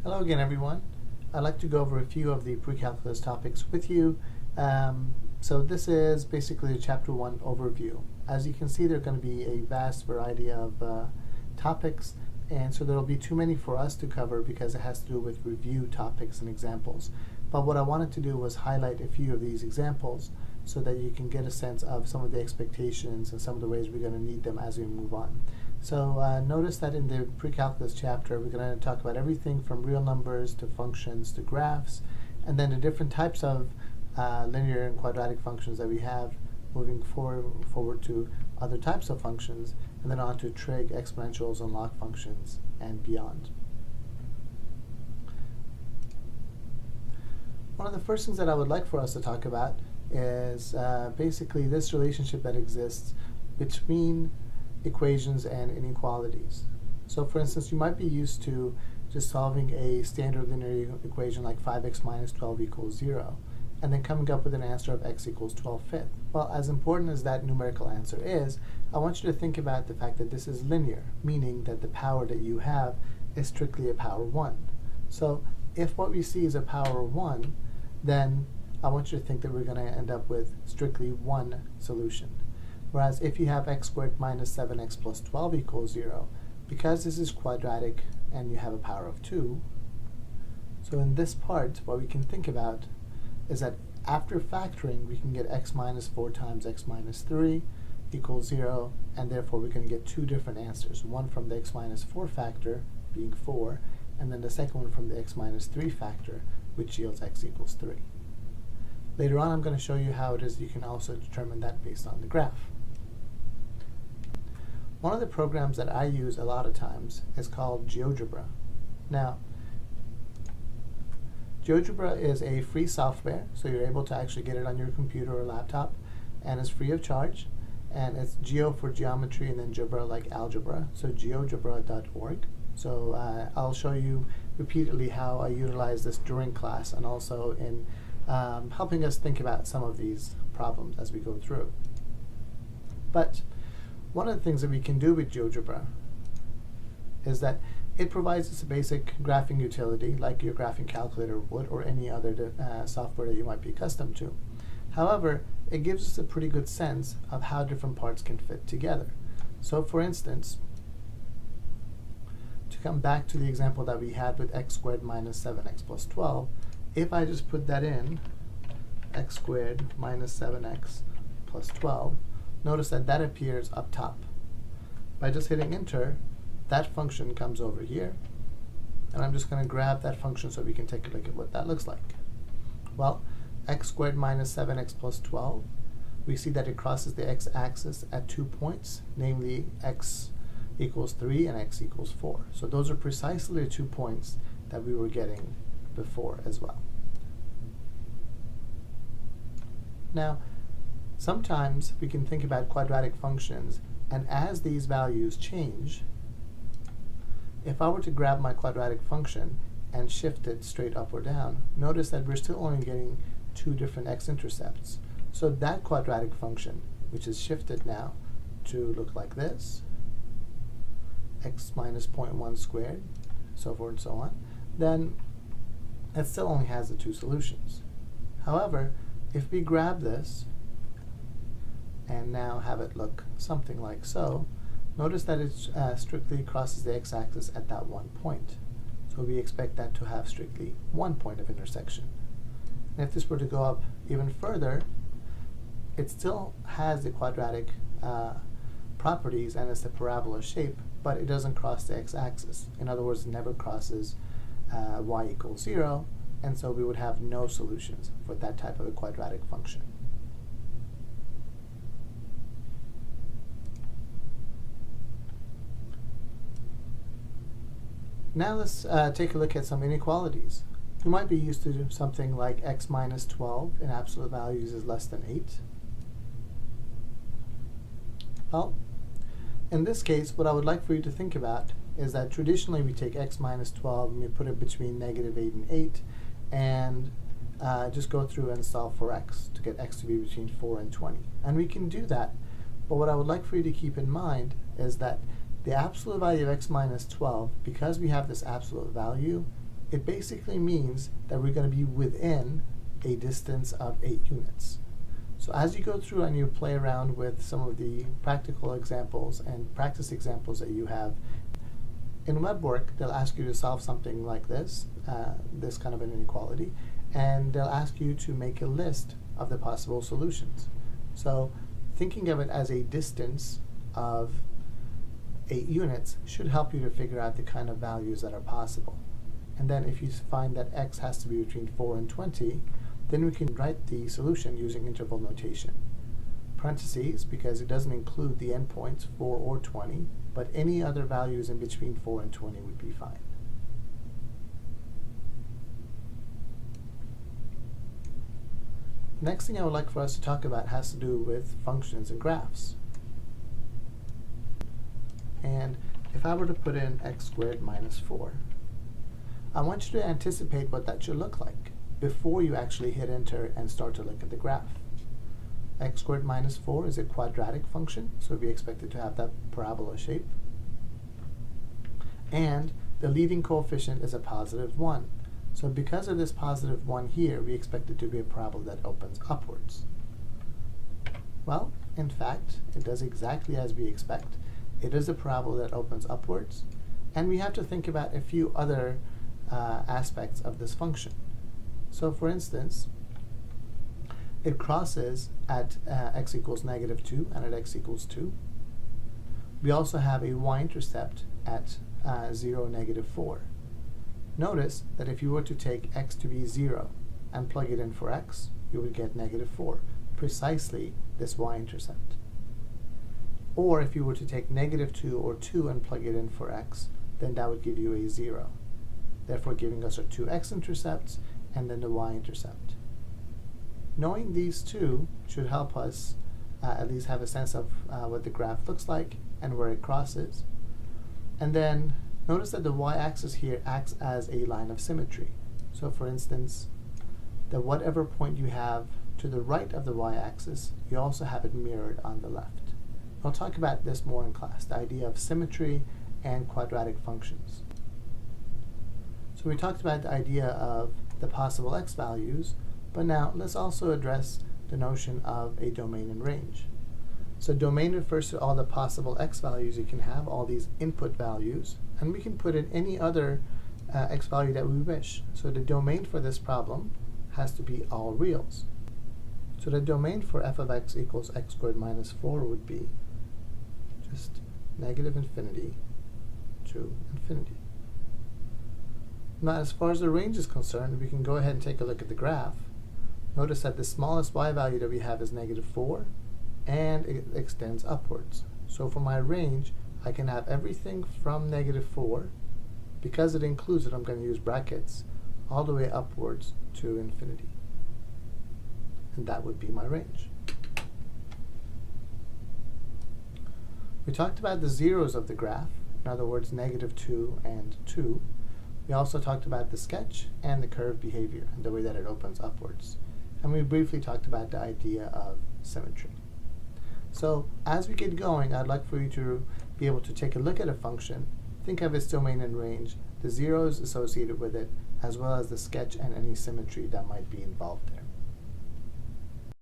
Hello again, everyone. I'd like to go over a few of the pre-calculus topics with you. So this is basically a Chapter 1 overview. As you can see, there are going to be a vast variety of topics, and so there will be too many for us to cover because it has to do with review topics and examples. But what I wanted to do was highlight a few of these examples so that you can get a sense of some of the expectations and some of the ways we're going to need them as we move on. So notice that in the pre-calculus chapter, we're going to talk about everything from real numbers to functions to graphs, and then the different types of linear and quadratic functions that we have, moving forward to other types of functions, and then on to trig, exponentials, and log functions, and beyond. One of the first things that I would like for us to talk about is basically this relationship that exists between equations and inequalities. So for instance, you might be used to just solving a standard linear equation like 5x minus 12 equals 0, and then coming up with an answer of x equals 12/5. Well, as important as that numerical answer is, I want you to think about the fact that this is linear, meaning that the power that you have is strictly a power 1. So if what we see is a power 1, then I want you to think that we're going to end up with strictly one solution. Whereas if you have x squared minus 7x plus 12 equals 0, because this is quadratic and you have a power of 2, so in this part, what we can think about is that after factoring, we can get x minus 4 times x minus 3 equals 0, and therefore we're going to get two different answers, one from the x minus 4 factor, being 4, and then the second one from the x minus 3 factor, which yields x equals 3. Later on, I'm going to show you how it is you can also determine that based on the graph. One of the programs that I use a lot of times is called GeoGebra. Now, GeoGebra is a free software, so you're able to actually get it on your computer or laptop, and it's free of charge. And it's geo for geometry and then gebra like algebra, so geogebra.org. So I'll show you repeatedly how I utilize this during class and also in helping us think about some of these problems as we go through. But one of the things that we can do with GeoGebra is that it provides us a basic graphing utility like your graphing calculator would or any other software that you might be accustomed to. However, it gives us a pretty good sense of how different parts can fit together. So for instance, to come back to the example that we had with x squared minus 7x plus 12, if I just put that in, x squared minus 7x plus 12, notice that that appears up top. By just hitting enter, that function comes over here, and I'm just going to grab that function so we can take a look at what that looks like. Well, x squared minus 7x plus 12, we see that it crosses the x-axis at 2 points, namely x equals 3 and x equals 4. So those are precisely the 2 points that we were getting before as well. Now, sometimes we can think about quadratic functions, and as these values change, if I were to grab my quadratic function and shift it straight up or down, notice that we're still only getting two different x-intercepts. So that quadratic function, which is shifted now to look like this, x minus 0.1 squared, so forth and so on, then it still only has the two solutions. However, if we grab this and now have it look something like so, notice that it strictly crosses the x-axis at that one point. So we expect that to have strictly one point of intersection. And if this were to go up even further, it still has the quadratic properties and it's the parabola shape, but it doesn't cross the x-axis. In other words, it never crosses y equals 0, and so we would have no solutions for that type of a quadratic function. Now let's take a look at some inequalities. You might be used to something like x minus 12 in absolute values is less than 8. Well, in this case, what I would like for you to think about is that traditionally we take x minus 12 and we put it between negative 8 and 8, and just go through and solve for x to get x to be between 4 and 20. And we can do that, but what I would like for you to keep in mind is that the absolute value of x minus 12, because we have this absolute value, it basically means that we're going to be within a distance of 8 units. So as you go through and you play around with some of the practical examples and practice examples that you have, in web work, they'll ask you to solve something like this, this kind of an inequality, and they'll ask you to make a list of the possible solutions. So thinking of it as a distance of 8 units should help you to figure out the kind of values that are possible. And then if you find that x has to be between 4 and 20, then we can write the solution using interval notation. Parentheses, because it doesn't include the endpoints 4 or 20, but any other values in between 4 and 20 would be fine. Next thing I would like for us to talk about has to do with functions and graphs. And if I were to put in x squared minus 4, I want you to anticipate what that should look like before you actually hit enter and start to look at the graph. X squared minus 4 is a quadratic function, so we expect it to have that parabola shape. And the leading coefficient is a positive 1. So because of this positive 1 here, we expect it to be a parabola that opens upwards. Well, in fact, it does exactly as we expect. It is a parabola that opens upwards, and we have to think about a few other aspects of this function. So for instance, it crosses at x equals negative 2 and at x equals 2. We also have a y-intercept at 0, negative 4. Notice that if you were to take x to be 0 and plug it in for x, you would get negative 4, precisely this y-intercept. Or if you were to take negative 2 or 2 and plug it in for x, then that would give you a 0, therefore giving us our two x-intercepts and then the y-intercept. Knowing these two should help us at least have a sense of what the graph looks like and where it crosses. And then notice that the y-axis here acts as a line of symmetry. So for instance, that whatever point you have to the right of the y-axis, you also have it mirrored on the left. I'll talk about this more in class, the idea of symmetry and quadratic functions. So we talked about the idea of the possible x values, but now let's also address the notion of a domain and range. So domain refers to all the possible x values you can have, all these input values, and we can put in any other x value that we wish. So the domain for this problem has to be all reals. So the domain for f of x equals x squared minus 4 would be just negative infinity to infinity. Now as far as the range is concerned, we can go ahead and take a look at the graph. Notice that the smallest y value that we have is negative 4, and it extends upwards. So for my range, I can have everything from negative 4, because it includes it, I'm going to use brackets, all the way upwards to infinity. And that would be my range. We talked about the zeros of the graph, in other words, negative 2 and 2. We also talked about the sketch and the curve behavior and the way that it opens upwards. And we briefly talked about the idea of symmetry. So as we get going, I'd like for you to be able to take a look at a function, think of its domain and range, the zeros associated with it, as well as the sketch and any symmetry that might be involved there.